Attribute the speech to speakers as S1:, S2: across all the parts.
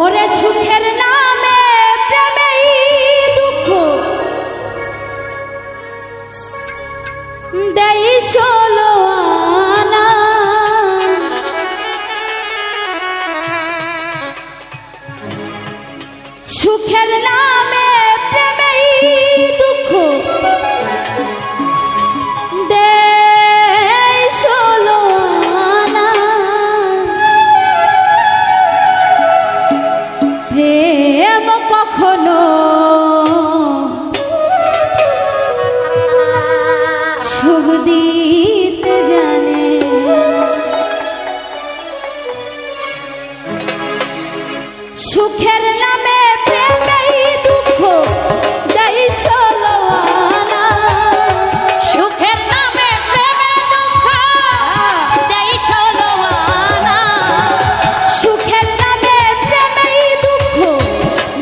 S1: ওরে সুখের নামে প্রেমেই দুঃখ দেই ষোলো আনা। সুখের নামে প্রেমেই দুঃখ দেই ষোলো আনা। প্রেম কখনো সুখ দিতে জানে। সুখের নামে প্রেমেই দুঃখ দেই ষোলো আনা।
S2: সুখের নামে প্রেমে দুঃখ দেই ষোলো আনা।
S1: সুখের নামে প্রেমেই দুঃখ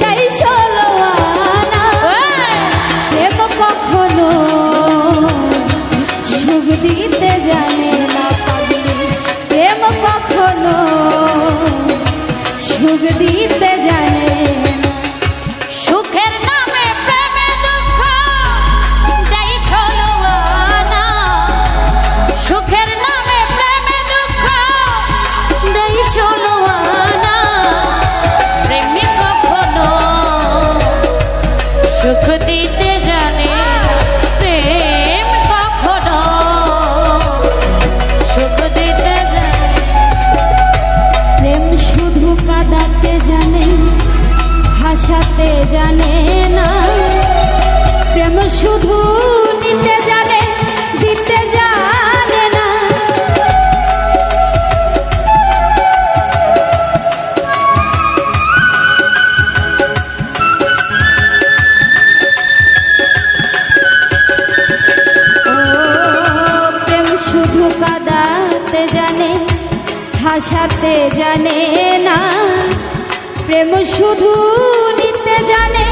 S1: দেই ষোলো আনা। প্রেম কখনো সুখ দিতে জানে না পাগলি। প্রেম কখনো সুখ দিতে জানে না।
S2: সুখের নামে প্রেমে দুঃখ দেই ষোলো আনা। সুখের নামে প্রেমে দুঃখ দেই ষোলো আনা। প্রেমে কখনো সুখ দিতে জানে না। প্রেম কখনো সুখ দিতে জানে।
S1: প্রেম শুধু কাঁদাতে জানে, হাসাতে জানে না। প্রেম শুধু নিতে জানে, দিতে জানে না। ও প্রেম শুধু কাঁদাতে জানে, হাসাতে জানে না। প্রেম শুধু নিতে জানে,